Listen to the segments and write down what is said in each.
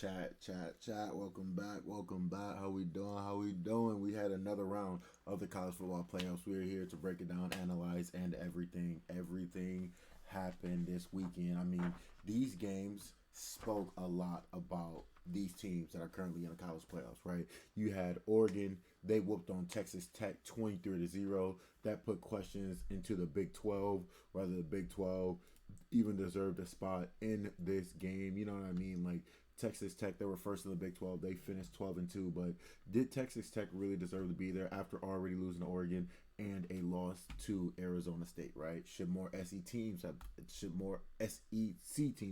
Chat. Welcome back. Welcome back. How we doing? How we doing? We had another round of the college football playoffs. We're here to break it down, analyze, and everything happened this weekend. I mean, these games spoke a lot about these teams that are currently in the college playoffs, right? You had Oregon, they whooped on Texas Tech 23-0. That put questions into the Big 12, whether the Big 12 even deserved a spot in this game. You know what I mean? Like Texas Tech, they were first in the Big 12. They finished 12-2, but did Texas Tech really deserve to be there after already losing to Oregon and a loss to Arizona State, right? Should more SEC teams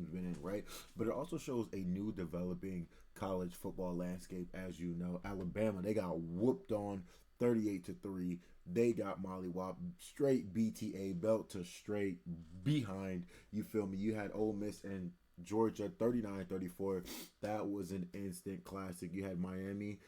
been in, right? But it also shows a new developing college football landscape. As you know, Alabama, they got whooped on 38-3. They got mollywopped straight BTA belt to straight behind. You feel me? You had Ole Miss and Georgia 39-34. That was an instant classic. You had Miami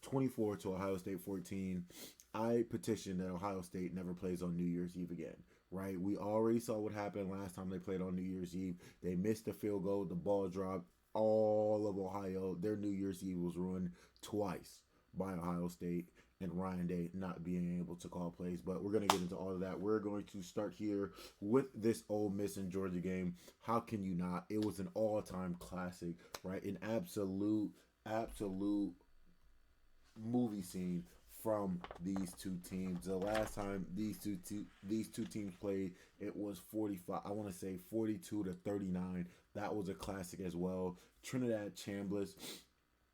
24 to Ohio State 14. I petitioned that Ohio State never plays on New Year's Eve again. Right? We already saw what happened last time they played on New Year's Eve. They missed the field goal, the ball dropped. All of Ohio, their New Year's Eve was ruined twice by Ohio State and Ryan Day not being able to call plays. But we're going to get into all of that. We're going to start here with this Ole Miss and Georgia game. How can you not? It was an all-time classic, right? An absolute movie scene from these two teams. The last time these two teams played, it was 45. I want to say 42-39. That was a classic as well. Trinidad Chambliss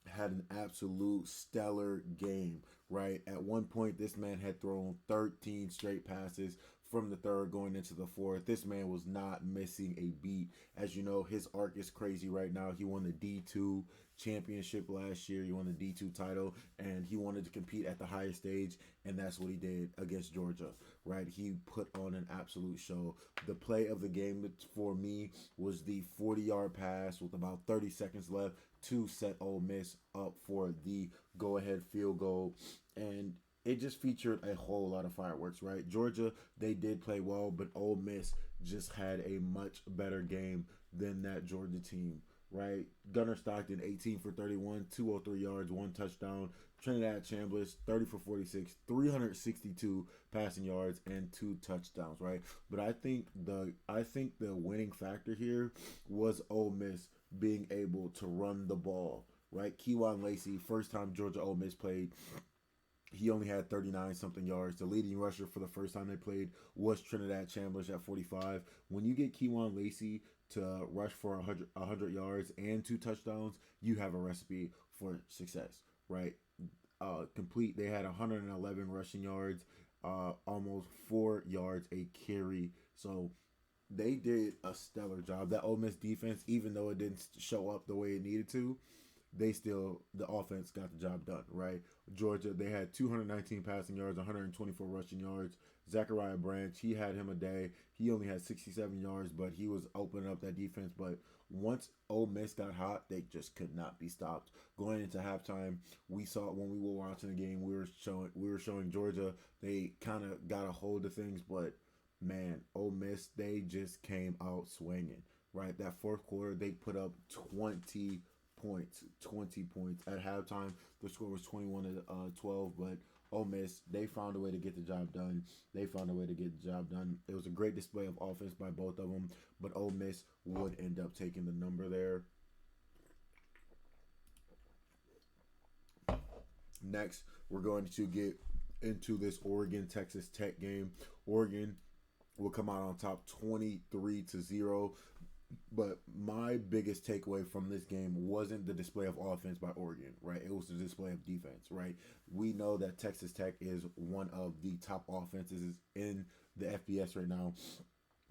had an absolute stellar game, right? At one point, this man had thrown 13 straight passes from the third going into the fourth. This man was not missing a beat. As you know, his arc is crazy right now. He won the D2 championship last year. He won the D2 title, and he wanted to compete at the highest stage, and that's what he did against Georgia, right? He put on an absolute show. The play of the game for me was the 40-yard pass with about 30 seconds left to set Ole Miss up for the go-ahead field goal, and it just featured a whole lot of fireworks, right? Georgia, they did play well, but Ole Miss just had a much better game than that Georgia team, right? Gunnar Stockton, 18 for 31, 203 yards, one touchdown. Trinidad Chambliss, 30 for 46, 362 passing yards, and two touchdowns, right? But I think the winning factor here was Ole Miss being able to run the ball, right? Keywan Lacey, first time Georgia Ole Miss played, he only had 39 something yards. The leading rusher for the first time they played was Trinidad Chambliss at 45. When you get Keywan Lacey to rush for 100 yards and two touchdowns, you have a recipe for success, right? Complete. They had 111 rushing yards, almost 4 yards a carry. So they did a stellar job. That Ole Miss defense, even though it didn't show up the way it needed to, the offense got the job done, right? Georgia, they had 219 passing yards, 124 rushing yards. Zachariah Branch, he had him a day. He only had 67 yards, but he was opening up that defense. But once Ole Miss got hot, they just could not be stopped. Going into halftime, we saw when we were watching the game, we were showing Georgia. They kind of got a hold of things, but man, Ole Miss, they just came out swinging. Right, that fourth quarter, they put up 20 points at halftime. The score was 21-12, but Ole Miss, they found a way to get the job done. It was a great display of offense by both of them, but Ole Miss would end up taking the number there. Next, we're going to get into this Oregon Texas Tech game. Oregon will come out on top 23-0. But my biggest takeaway from this game wasn't the display of offense by Oregon, right? It was the display of defense, right? We know that Texas Tech is one of the top offenses in the FBS right now.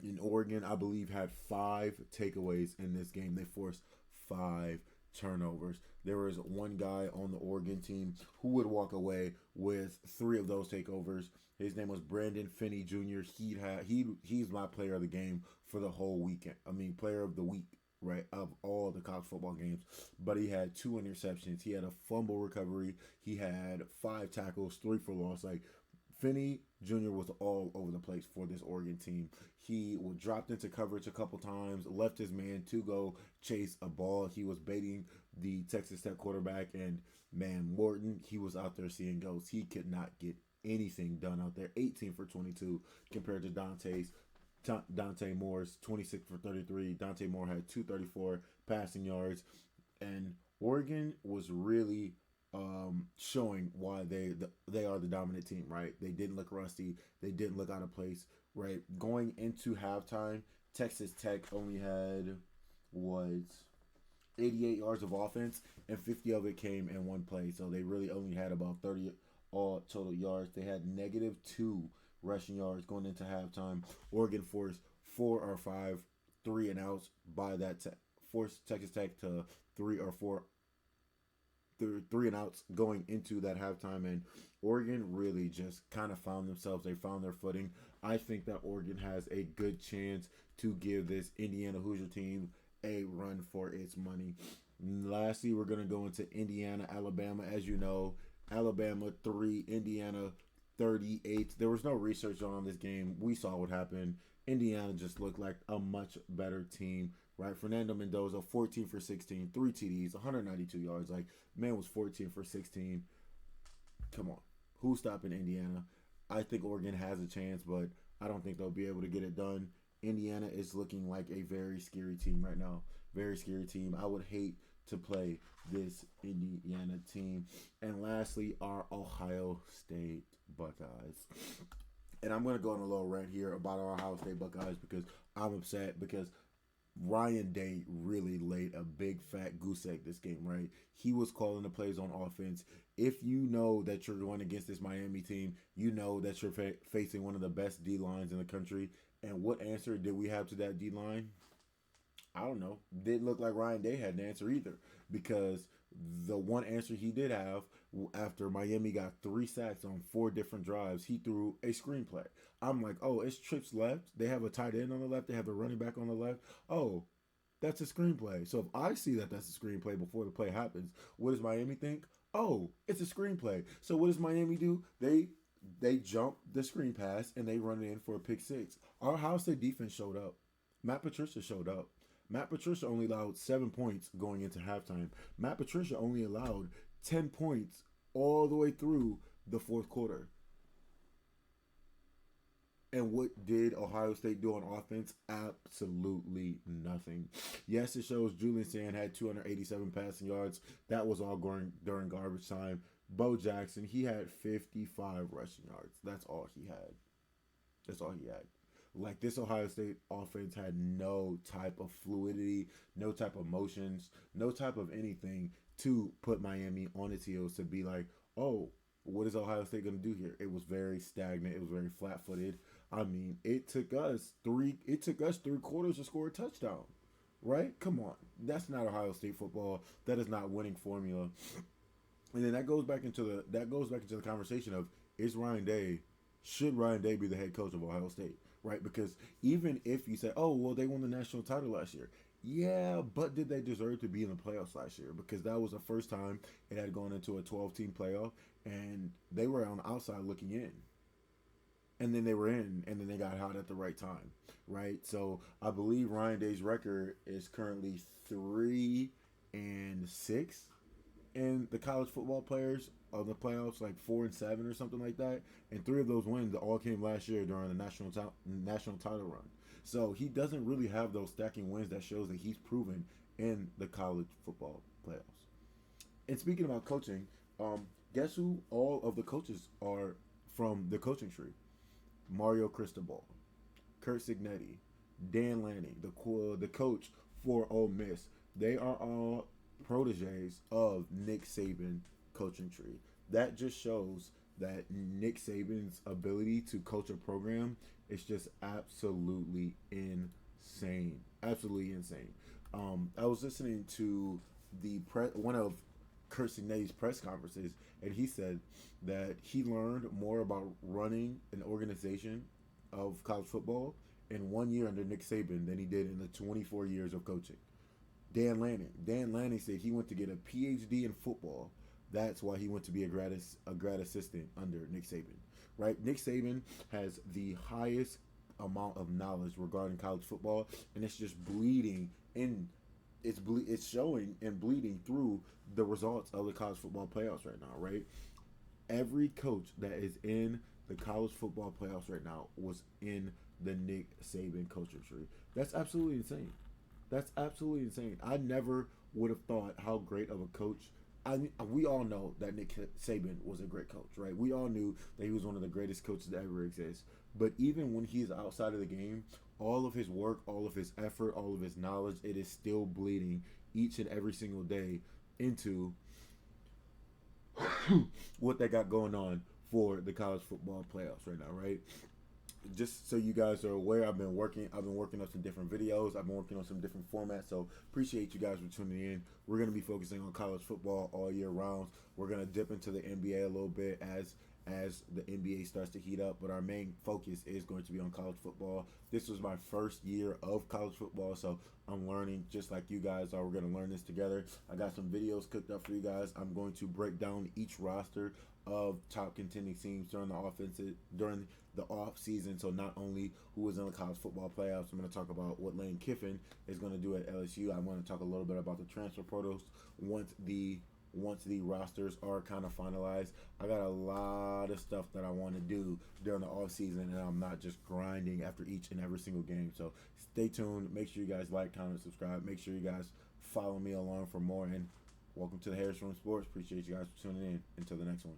In Oregon, I believe, had 5 takeaways in this game. They forced 5 turnovers. There was one guy on the Oregon team who would walk away with 3 of those takeovers. His name was Brandon Finney Jr. He's my player of the game for the whole weekend. I mean, player of the week, right, of all the college football games. But he had 2 interceptions. He had a fumble recovery. He had 5 tackles, 3 for loss. Like Finney Jr. was all over the place for this Oregon team. He was dropped into coverage a couple times, left his man to go chase a ball. He was baiting the Texas Tech quarterback, and man, Morton, he was out there seeing ghosts. He could not get anything done out there. 18 for 22 compared to Dante Moore's 26 for 33. Dante Moore had 234 passing yards, and Oregon was really showing why they are the dominant team. Right? They didn't look rusty. They didn't look out of place. Right? Going into halftime, Texas Tech only had was 88 yards of offense, and 50 of it came in one play. So they really only had about 30 all total yards. They had -2 rushing yards going into halftime. Oregon forced 4 or 5 three and outs by that forced Texas Tech to 3 or 4 three and outs going into that halftime, and Oregon really just kind of found themselves. They found their footing. I think that Oregon has a good chance to give this Indiana Hoosier team a run for its money. Lastly, we're going to go into Indiana, Alabama. As you know, Alabama 3, Indiana 38. There was no research on this game. We saw what happened. Indiana just looked like a much better team, right? Fernando Mendoza, 14 for 16, 3 TDs, 192 yards. Like, man was 14 for 16. Come on. Who's stopping Indiana? I think Oregon has a chance, but I don't think they'll be able to get it done. Indiana is looking like a very scary team right now. Very scary team. I would hate to play this Indiana team. And lastly, our Ohio State Buckeyes. And I'm going to go on a little rant here about our Ohio State Buckeyes because I'm upset because Ryan Day really laid a big fat goose egg this game, right? He was calling the plays on offense. If you know that you're going against this Miami team, you know that you're facing one of the best D lines in the country. And what answer did we have to that D line? I don't know. Didn't look like Ryan Day had an answer either, because the one answer he did have after Miami got 3 sacks on 4 different drives, he threw a screenplay. I'm like, oh, it's trips left. They have a tight end on the left. They have a running back on the left. Oh, that's a screenplay. So if I see that that's a screenplay before the play happens, what does Miami think? Oh, it's a screenplay. So what does Miami do? They jump the screen pass and they run it in for a pick six. Our Ohio State defense showed up. Matt Patricia showed up. Matt Patricia only allowed 7 points going into halftime. Matt Patricia only allowed 10 points all the way through the fourth quarter. And what did Ohio State do on offense? Absolutely nothing. Yes, it shows Julian Sand had 287 passing yards. That was all going during garbage time. Bo Jackson, he had 55 rushing yards. That's all he had. That's all he had. Like, this Ohio State offense had no type of fluidity, no type of motions, no type of anything to put Miami on its heels to be like, oh, what is Ohio State going to do here? It was very stagnant. It was very flat-footed. I mean, it took us 3 quarters to score a touchdown, right? Come on, that's not Ohio State football. That is not winning formula. And then that goes back into the conversation of, is Ryan Day should Ryan Day be the head coach of Ohio State, right? Because even if you say, oh, well, they won the national title last year. Yeah, but did they deserve to be in the playoffs last year? Because that was the first time it had gone into a 12-team playoff, and they were on the outside looking in. And then they were in, and then they got hot at the right time, right? So I believe Ryan Day's record is currently 3-6 and the college football players of the playoffs, like 4-7 or something like that. And 3 of those wins all came last year during the national title run. So he doesn't really have those stacking wins that shows that he's proven in the college football playoffs. And speaking about coaching, guess who all of the coaches are from the coaching tree? Mario Cristobal, Kurt Signetti, Dan Lanning, the coach for Ole Miss. They are all proteges of Nick Saban coaching tree. That just shows that Nick Saban's ability to coach a program is just absolutely insane. Absolutely insane. I was listening to one of Kurt Signetti's press conferences, and he said that he learned more about running an organization of college football in 1 year under Nick Saban than he did in the 24 years of coaching. Dan Lanning said he went to get a PhD in football. That's why he went to be a grad assistant under Nick Saban, right? Nick Saban has the highest amount of knowledge regarding college football, and it's just bleeding in. It's showing and bleeding through the results of the college football playoffs right now, right? Every coach that is in the college football playoffs right now was in the Nick Saban coaching tree. That's absolutely insane. That's absolutely insane. I never would have thought how great of a coach. We all know that Nick Saban was a great coach, right? We all knew that he was one of the greatest coaches that ever exist. But even when he's outside of the game, all of his work, all of his effort, all of his knowledge, it is still bleeding each and every single day into what they got going on for the college football playoffs right now, right? Just so you guys are aware, I've been working on some different videos. I've been working on some different formats. So appreciate you guys for tuning in. We're gonna be focusing on college football all year round. We're gonna dip into the NBA a little bit as the NBA starts to heat up, but our main focus is going to be on college football. This was my first year of college football, so I'm learning just like you guys are. We're going to learn this together. I got some videos cooked up for you guys. I'm going to break down each roster of top contending teams during the off season. So not only who was in the college football playoffs, I'm going to talk about what Lane Kiffin is going to do at LSU. I'm going to talk a little bit about the transfer portals once the rosters are kind of finalized. I got a lot of stuff that I want to do during the off season, and I'm not just grinding after each and every single game. So stay tuned. Make sure you guys like, comment, subscribe. Make sure you guys follow me along for more. And welcome to the Harris Room Sports. Appreciate you guys for tuning in. Until the next one.